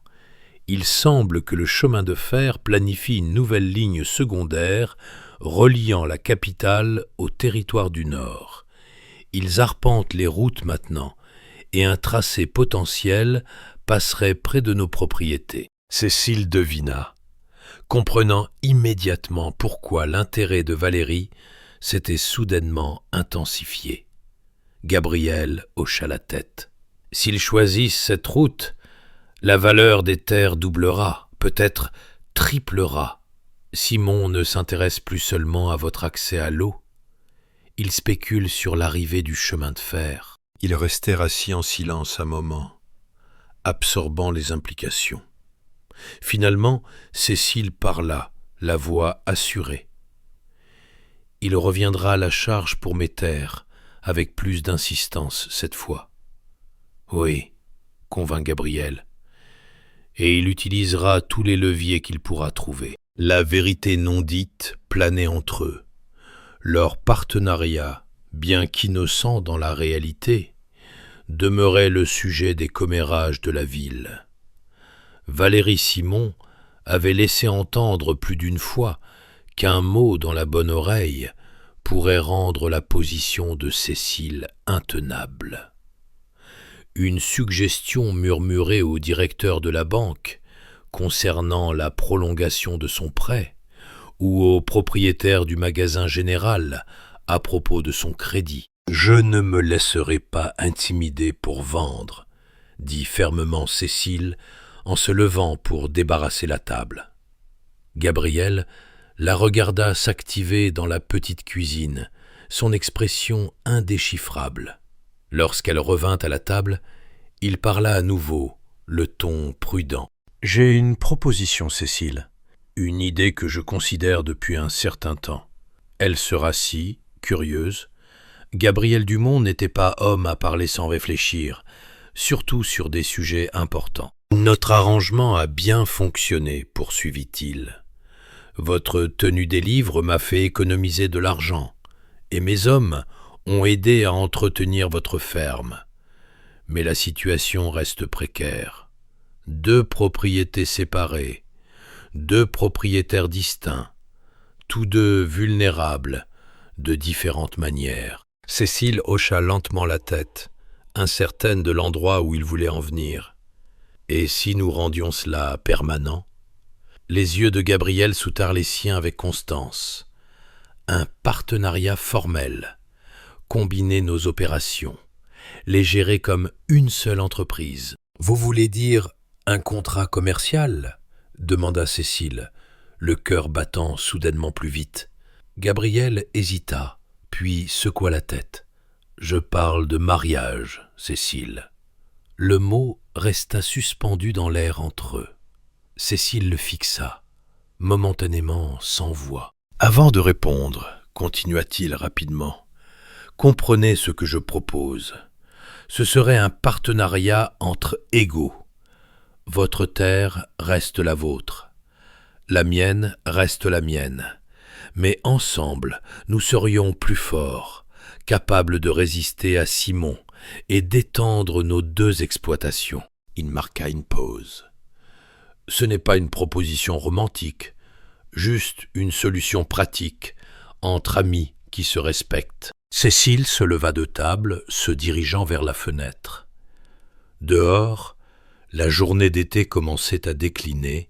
Il semble que le chemin de fer planifie une nouvelle ligne secondaire reliant la capitale au territoire du Nord. Ils arpentent les routes maintenant, et un tracé potentiel passerait près de nos propriétés. Cécile devina, comprenant immédiatement pourquoi l'intérêt de Valérie s'était soudainement intensifié. Gabriel hocha la tête. S'ils choisissent cette route, la valeur des terres doublera, peut-être triplera. Simon ne s'intéresse plus seulement à votre accès à l'eau. Il spécule sur l'arrivée du chemin de fer. Ils restèrent assis en silence un moment, absorbant les implications. Finalement, Cécile parla, la voix assurée. « Il reviendra à la charge pour mes terres, avec plus d'insistance cette fois. »« Oui, » convint Gabriel. « Et il utilisera tous les leviers qu'il pourra trouver. » La vérité non dite planait entre eux. Leur partenariat, bien qu'innocent dans la réalité, demeurait le sujet des commérages de la ville. Valérie Simon avait laissé entendre plus d'une fois qu'un mot dans la bonne oreille pourrait rendre la position de Cécile intenable. Une suggestion murmurée au directeur de la banque concernant la prolongation de son prêt ou au propriétaire du magasin général à propos de son crédit. « Je ne me laisserai pas intimider pour vendre », dit fermement Cécile en se levant pour débarrasser la table. Gabriel la regarda s'activer dans la petite cuisine, son expression indéchiffrable. Lorsqu'elle revint à la table, il parla à nouveau, le ton prudent. « J'ai une proposition, Cécile, une idée que je considère depuis un certain temps. » Elle se rassit, curieuse. Gabriel Dumont n'était pas homme à parler sans réfléchir, surtout sur des sujets importants. « Notre arrangement a bien fonctionné, poursuivit-il. Votre tenue des livres m'a fait économiser de l'argent, et mes hommes ont aidé à entretenir votre ferme. Mais la situation reste précaire. 2 propriétés séparées, 2 propriétaires distincts, tous deux vulnérables de différentes manières. » Cécile hocha lentement la tête, incertaine de l'endroit où il voulait en venir. « Et si nous rendions cela permanent ?» Les yeux de Gabriel soutinrent les siens avec constance. « Un partenariat formel, combiner nos opérations, les gérer comme une seule entreprise. »« Vous voulez dire un contrat commercial ?» demanda Cécile, le cœur battant soudainement plus vite. Gabriel hésita, puis secoua la tête. « Je parle de mariage, Cécile. » Le mot resta suspendu dans l'air entre eux. Cécile le fixa, momentanément sans voix. « Avant de répondre, continua-t-il rapidement, comprenez ce que je propose. Ce serait un partenariat entre égaux. Votre terre reste la vôtre, la mienne reste la mienne. Mais ensemble, nous serions plus forts, capables de résister à Simon et d'étendre nos 2 exploitations. » Il marqua une pause. « Ce n'est pas une proposition romantique, juste une solution pratique, entre amis qui se respectent. Cécile se leva de table, se dirigeant vers la fenêtre. Dehors, la journée d'été commençait à décliner,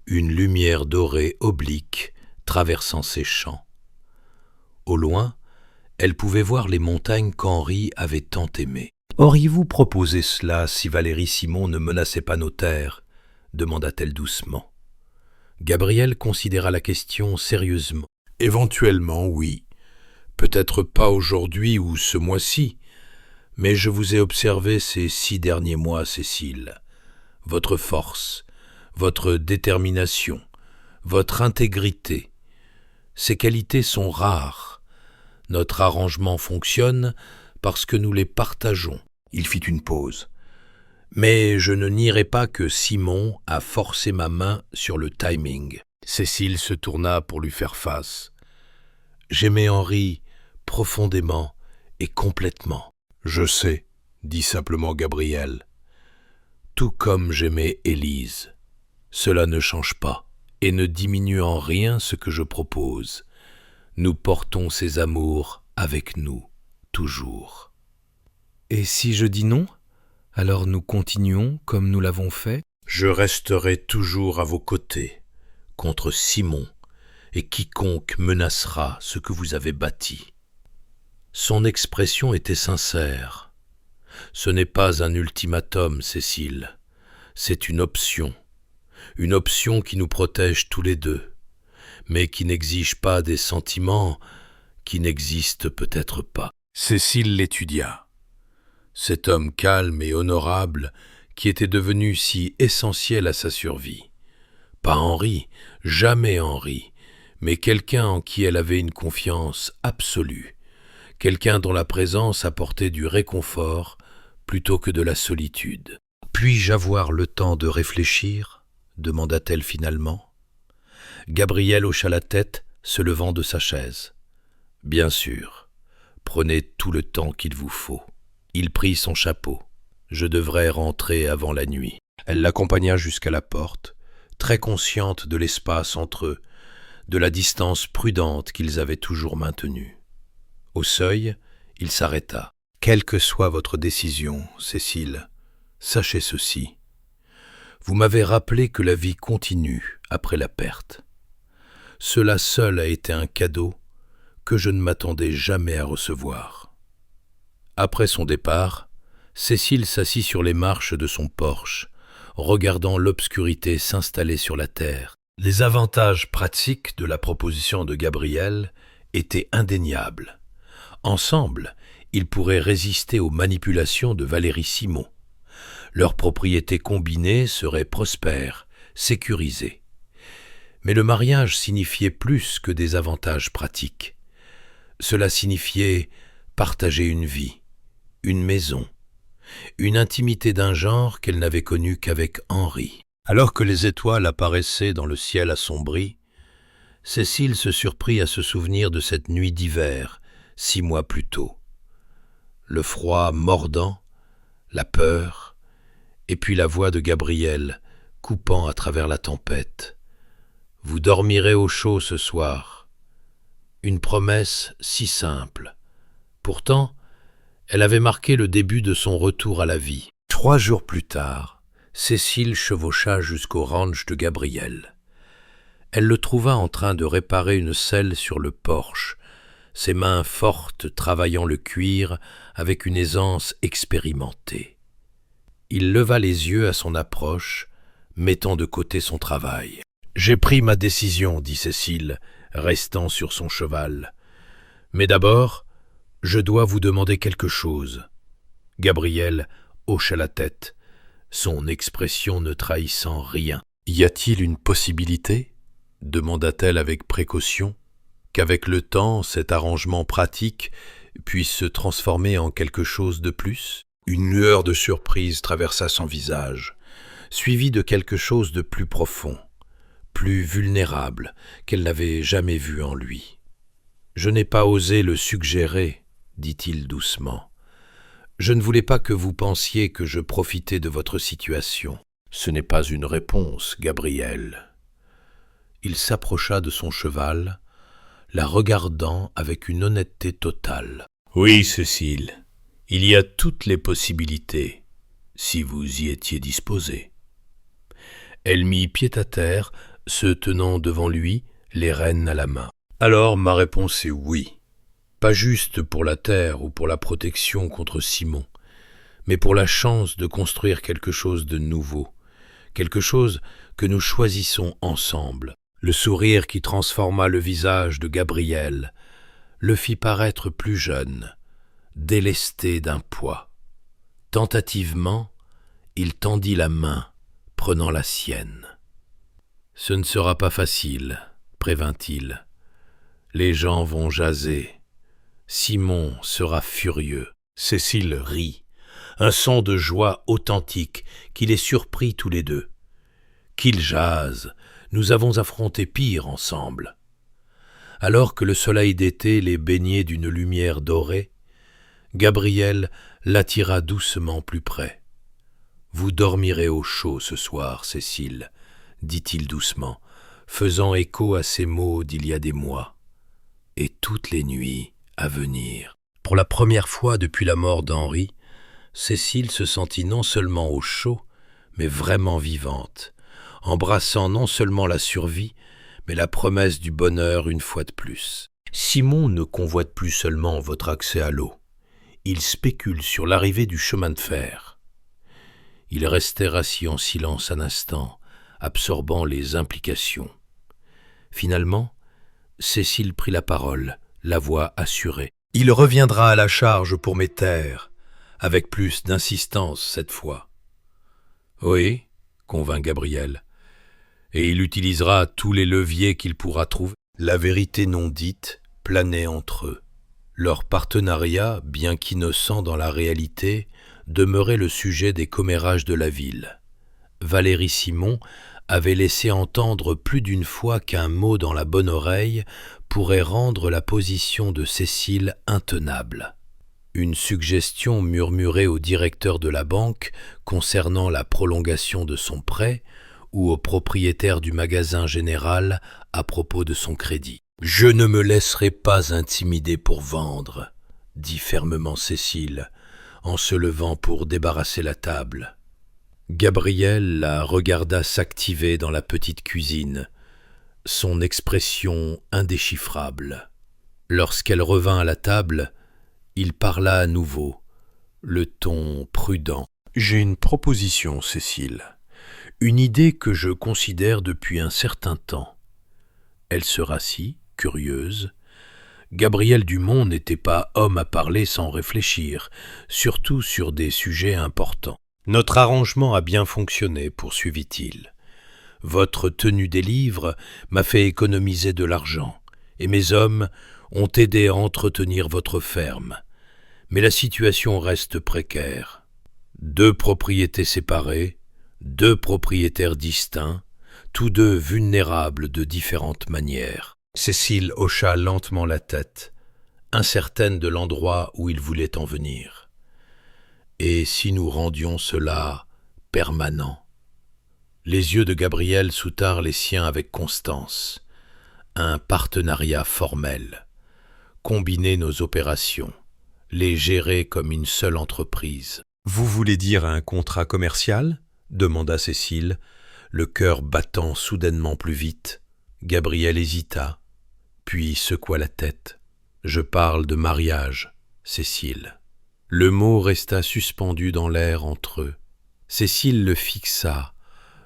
une lumière dorée oblique traversant ses champs. Au loin, elle pouvait voir les montagnes qu'Henri avait tant aimées. « Auriez-vous proposé cela si Valérie Simon ne menaçait pas nos terres ?» demanda-t-elle doucement. Gabriel considéra la question sérieusement. « Éventuellement, oui. Peut-être pas aujourd'hui ou ce mois-ci, mais je vous ai observé ces 6 derniers mois, Cécile. Votre force, votre détermination, votre intégrité. Ces qualités sont rares. Notre arrangement fonctionne parce que nous les partageons. » Il fit une pause. « Mais je ne nierai pas que Simon a forcé ma main sur le timing. » Cécile se tourna pour lui faire face. « J'aimais Henri profondément et complètement. »« Je sais, » dit simplement Gabriel. « Tout comme j'aimais Élise. Cela ne change pas et ne diminue en rien ce que je propose. Nous portons ces amours avec nous, toujours. » « Et si je dis non, alors nous continuons comme nous l'avons fait ?»« Je resterai toujours à vos côtés, contre Simon et quiconque menacera ce que vous avez bâti. » Son expression était sincère. Ce n'est pas un ultimatum, Cécile, c'est une option qui nous protège tous les deux, mais qui n'exige pas des sentiments qui n'existent peut-être pas. Cécile l'étudia. Cet homme calme et honorable qui était devenu si essentiel à sa survie. Pas Henri, jamais Henri, mais quelqu'un en qui elle avait une confiance absolue, quelqu'un dont la présence apportait du réconfort plutôt que de la solitude. « Puis-je avoir le temps de réfléchir ?» demanda-t-elle finalement. Gabriel hocha la tête, se levant de sa chaise. « Bien sûr, prenez tout le temps qu'il vous faut. » Il prit son chapeau. « Je devrais rentrer avant la nuit. » Elle l'accompagna jusqu'à la porte, très consciente de l'espace entre eux, de la distance prudente qu'ils avaient toujours maintenue. Au seuil, il s'arrêta. « Quelle que soit votre décision, Cécile, sachez ceci. Vous m'avez rappelé que la vie continue après la perte. Cela seul a été un cadeau que je ne m'attendais jamais à recevoir. » Après son départ, Cécile s'assit sur les marches de son porche, regardant l'obscurité s'installer sur la terre. Les avantages pratiques de la proposition de Gabriel étaient indéniables. Ensemble, ils pourraient résister aux manipulations de Valérie Simon. Leur propriété combinée serait prospère, sécurisée. Mais le mariage signifiait plus que des avantages pratiques. Cela signifiait partager une vie, une maison, une intimité d'un genre qu'elle n'avait connue qu'avec Henri. Alors que les étoiles apparaissaient dans le ciel assombri, Cécile se surprit à se souvenir de cette nuit d'hiver, 6 mois plus tôt. Le froid mordant, la peur, et puis la voix de Gabriel coupant à travers la tempête. « Vous dormirez au chaud ce soir. » Une promesse si simple. Pourtant, elle avait marqué le début de son retour à la vie. 3 jours plus tard, Cécile chevaucha jusqu'au ranch de Gabriel. Elle le trouva en train de réparer une selle sur le porche, ses mains fortes travaillant le cuir avec une aisance expérimentée. Il leva les yeux à son approche, mettant de côté son travail. « J'ai pris ma décision, » dit Cécile, restant sur son cheval. « Mais d'abord, je dois vous demander quelque chose. » Gabriel hocha la tête, son expression ne trahissant rien. « Y a-t-il une possibilité, » demanda-t-elle avec précaution, « qu'avec le temps, cet arrangement pratique puisse se transformer en quelque chose de plus ?» Une lueur de surprise traversa son visage, suivie de quelque chose de plus profond, plus vulnérable qu'elle n'avait jamais vu en lui. « Je n'ai pas osé le suggérer, » dit-il doucement. « Je ne voulais pas que vous pensiez que je profitais de votre situation. » « Ce n'est pas une réponse, Gabriel. » Il s'approcha de son cheval, la regardant avec une honnêteté totale. « Oui, Cécile, il y a toutes les possibilités, si vous y étiez disposée. » Elle mit pied à terre, se tenant devant lui, les rênes à la main. « Alors ma réponse est oui. Pas juste pour la terre ou pour la protection contre Simon, mais pour la chance de construire quelque chose de nouveau, quelque chose que nous choisissons ensemble. » Le sourire qui transforma le visage de Gabriel le fit paraître plus jeune, délesté d'un poids. Tentativement, il tendit la main, prenant la sienne. « Ce ne sera pas facile, » prévint-il. « Les gens vont jaser. Simon sera furieux. » Cécile rit, un son de joie authentique qui les surprit tous les deux. « Qu'ils jasent, nous avons affronté pire ensemble. » Alors que le soleil d'été les baignait d'une lumière dorée, Gabriel l'attira doucement plus près. « Vous dormirez au chaud ce soir, Cécile, » dit-il doucement, faisant écho à ces mots d'il y a des mois. « Et toutes les nuits à venir. » Pour la première fois depuis la mort d'Henri, Cécile se sentit non seulement au chaud, mais vraiment vivante, embrassant non seulement la survie, mais la promesse du bonheur une fois de plus. Simon ne convoite plus seulement votre accès à l'eau. Il spécule sur l'arrivée du chemin de fer. Ils restèrent assis en silence un instant, absorbant les implications. Finalement, Cécile prit la parole, la voix assurée. « Il reviendra à la charge pour mes terres, avec plus d'insistance cette fois. » « Oui, » convint Gabriel, « et il utilisera tous les leviers qu'il pourra trouver. » La vérité non dite planait entre eux. Leur partenariat, bien qu'innocent dans la réalité, demeurait le sujet des commérages de la ville. Valérie Simon avait laissé entendre plus d'une fois qu'un mot dans la bonne oreille pourrait rendre la position de Cécile intenable. Une suggestion murmurée au directeur de la banque concernant la prolongation de son prêt ou au propriétaire du magasin général à propos de son crédit. « Je ne me laisserai pas intimider pour vendre, » dit fermement Cécile, en se levant pour débarrasser la table. Gabriel la regarda s'activer dans la petite cuisine, son expression indéchiffrable. Lorsqu'elle revint à la table, il parla à nouveau, le ton prudent. « J'ai une proposition, Cécile, une idée que je considère depuis un certain temps. » Elle se rassit, curieuse. Gabriel Dumont n'était pas homme à parler sans réfléchir, surtout sur des sujets importants. « Notre arrangement a bien fonctionné, poursuivit-il. Votre tenue des livres m'a fait économiser de l'argent, et mes hommes ont aidé à entretenir votre ferme. Mais la situation reste précaire. 2 propriétés séparées, 2 propriétaires distincts, tous deux vulnérables de différentes manières. » Cécile hocha lentement la tête, incertaine de l'endroit où il voulait en venir. « Et si nous rendions cela permanent ?» Les yeux de Gabriel soutinrent les siens avec constance. Un partenariat formel. Combiner nos opérations, les gérer comme une seule entreprise. « Vous voulez dire un contrat commercial ?» demanda Cécile, le cœur battant soudainement plus vite. Gabriel hésita, puis secoua la tête. « Je parle de mariage, Cécile. » Le mot resta suspendu dans l'air entre eux. Cécile le fixa,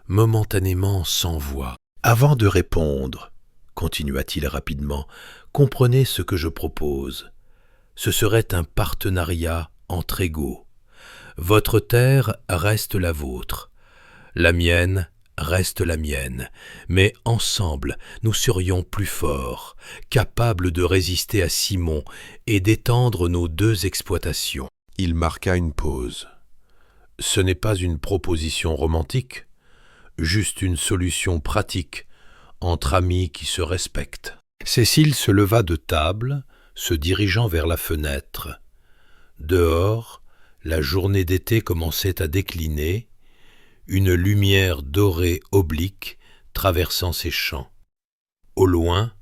momentanément sans voix. « Avant de répondre, continua-t-il rapidement, comprenez ce que je propose. Ce serait un partenariat entre égaux. Votre terre reste la vôtre, la mienne reste la mienne, mais ensemble nous serions plus forts, capables de résister à Simon et d'étendre nos 2 exploitations. » Il marqua une pause. « Ce n'est pas une proposition romantique, juste une solution pratique entre amis qui se respectent. » Cécile se leva de table, se dirigeant vers la fenêtre. Dehors, la journée d'été commençait à décliner, une lumière dorée oblique traversant ses champs. Au loin,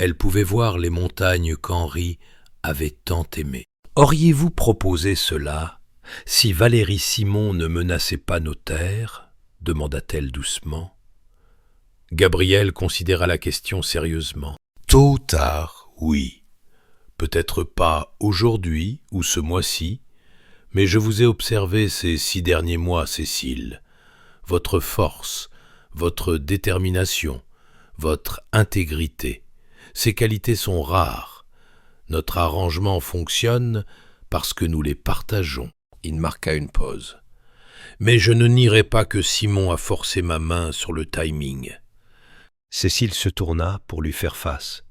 Elle pouvait voir les montagnes qu'Henri avait tant aimées. Auriez-vous proposé cela si Valérie Simon ne menaçait pas nos terres ? Demanda-t-elle doucement. Gabriel considéra la question sérieusement. Tôt ou tard, oui. Peut-être pas aujourd'hui ou ce mois-ci, mais je vous ai observé ces 6 derniers mois, Cécile. Votre force, votre détermination, votre intégrité, ces qualités sont rares. Notre arrangement fonctionne parce que nous les partageons. Il marqua une pause. Mais je ne nierai pas que Simon a forcé ma main sur le timing. Cécile se tourna pour lui faire face.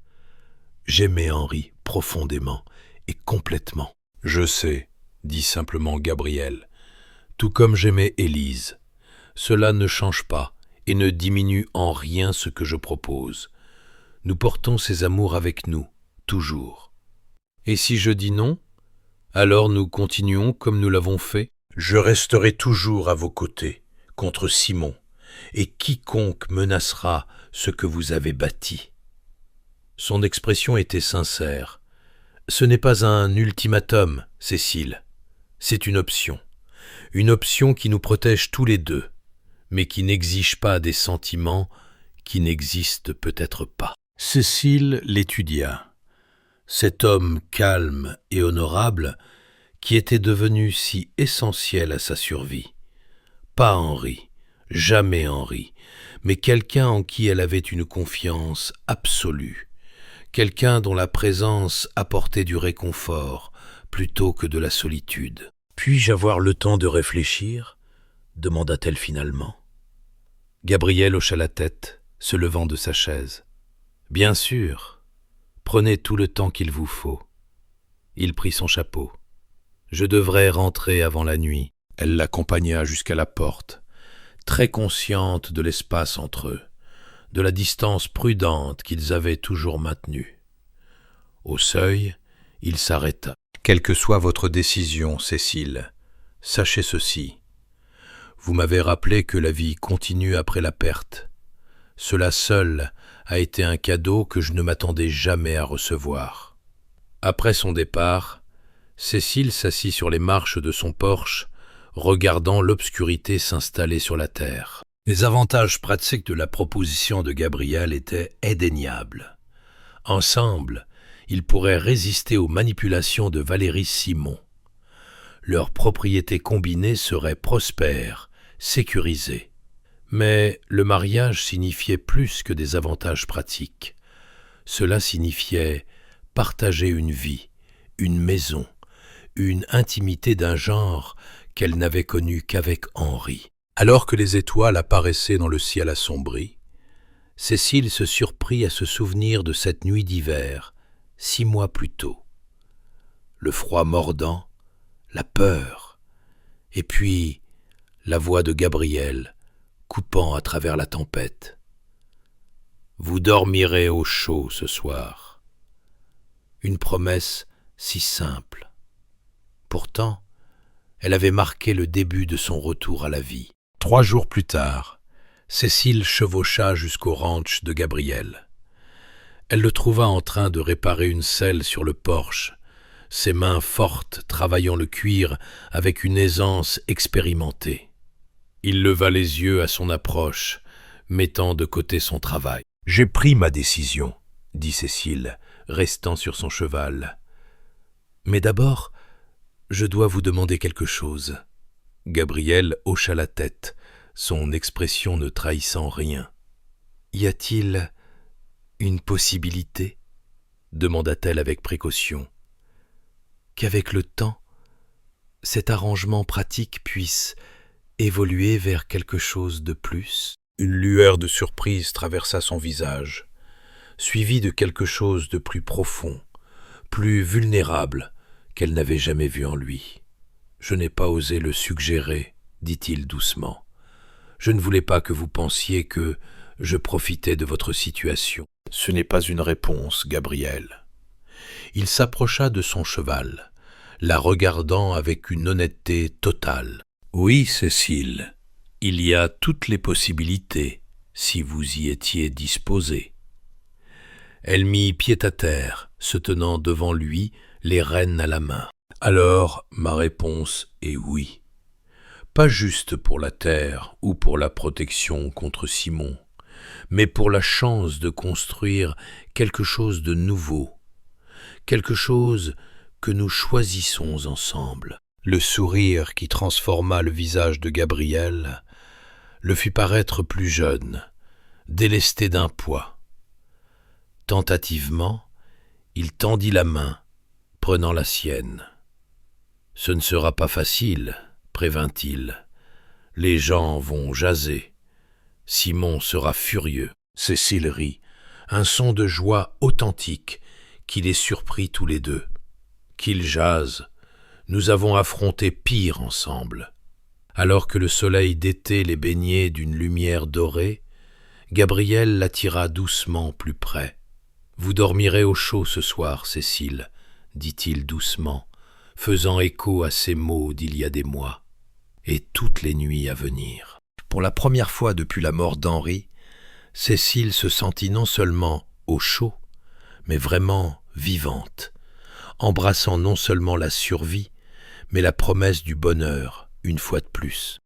J'aimais Henri profondément et complètement. Je sais, dit simplement Gabriel, tout comme j'aimais Élise. Cela ne change pas et ne diminue en rien ce que je propose. Nous portons ces amours avec nous, toujours. Et si je dis non, alors nous continuons comme nous l'avons fait. Je resterai toujours à vos côtés, contre Simon, et quiconque menacera ce que vous avez bâti. Son expression était sincère. Ce n'est pas un ultimatum, Cécile. C'est une option qui nous protège tous les deux, mais qui n'exige pas des sentiments qui n'existent peut-être pas. Cécile l'étudia. Cet homme calme et honorable qui était devenu si essentiel à sa survie. Pas Henri, jamais Henri, mais quelqu'un en qui elle avait une confiance absolue, quelqu'un dont la présence apportait du réconfort plutôt que de la solitude. « Puis-je avoir le temps de réfléchir ?» demanda-t-elle finalement. Gabriel hocha la tête, se levant de sa chaise. « Bien sûr, prenez tout le temps qu'il vous faut. » Il prit son chapeau. « Je devrais rentrer avant la nuit. » Elle l'accompagna jusqu'à la porte, très consciente de l'espace entre eux, de la distance prudente qu'ils avaient toujours maintenue. Au seuil, il s'arrêta. « Quelle que soit votre décision, Cécile, sachez ceci. Vous m'avez rappelé que la vie continue après la perte. Cela seul a été un cadeau que je ne m'attendais jamais à recevoir. » Après son départ, Cécile s'assit sur les marches de son porche, regardant l'obscurité s'installer sur la terre. Les avantages pratiques de la proposition de Gabriel étaient indéniables. Ensemble, ils pourraient résister aux manipulations de Valérie Simon. Leur propriété combinée serait prospère, sécurisée. Mais le mariage signifiait plus que des avantages pratiques. Cela signifiait partager une vie, une maison, une intimité d'un genre qu'elle n'avait connu qu'avec Henri. Alors que les étoiles apparaissaient dans le ciel assombri, Cécile se surprit à se souvenir de cette nuit d'hiver, 6 mois plus tôt. Le froid mordant, la peur, et puis la voix de Gabriel coupant à travers la tempête. « Vous dormirez au chaud ce soir. » Une promesse si simple. Pourtant, elle avait marqué le début de son retour à la vie. 3 jours plus tard, Cécile chevaucha jusqu'au ranch de Gabriel. Elle le trouva en train de réparer une selle sur le porche, ses mains fortes travaillant le cuir avec une aisance expérimentée. Il leva les yeux à son approche, mettant de côté son travail. « J'ai pris ma décision, » dit Cécile, restant sur son cheval. « Mais d'abord, je dois vous demander quelque chose. » Gabriel hocha la tête, son expression ne trahissant rien. « Y a-t-il une possibilité, » demanda-t-elle avec précaution, « qu'avec le temps, cet arrangement pratique puisse évoluer vers quelque chose de plus ?» Une lueur de surprise traversa son visage, suivie de quelque chose de plus profond, plus vulnérable qu'elle n'avait jamais vu en lui. « Je n'ai pas osé le suggérer, » dit-il doucement. « Je ne voulais pas que vous pensiez que je profitais de votre situation. » Ce n'est pas une réponse, Gabriel. Il s'approcha de son cheval, la regardant avec une honnêteté totale. « Oui, Cécile, il y a toutes les possibilités, si vous y étiez disposée. » Elle mit pied à terre, se tenant devant lui, les rênes à la main. Alors, ma réponse est oui. Pas juste pour la terre ou pour la protection contre Simon, mais pour la chance de construire quelque chose de nouveau, quelque chose que nous choisissons ensemble. Le sourire qui transforma le visage de Gabriel le fit paraître plus jeune, délesté d'un poids. Tentativement, il tendit la main, prenant la sienne. « Ce ne sera pas facile, » prévint-il. « Les gens vont jaser. Simon sera furieux. » Cécile rit, un son de joie authentique qui les surprit tous les deux. « Qu'ils jasent. Nous avons affronté pire ensemble. » Alors que le soleil d'été les baignait d'une lumière dorée, Gabriel l'attira doucement plus près. « Vous dormirez au chaud ce soir, Cécile, » dit-il doucement, faisant écho à ces mots d'il y a des mois, et toutes les nuits à venir. Pour la première fois depuis la mort d'Henri, Cécile se sentit non seulement au chaud, mais vraiment vivante, embrassant non seulement la survie, mais la promesse du bonheur, une fois de plus.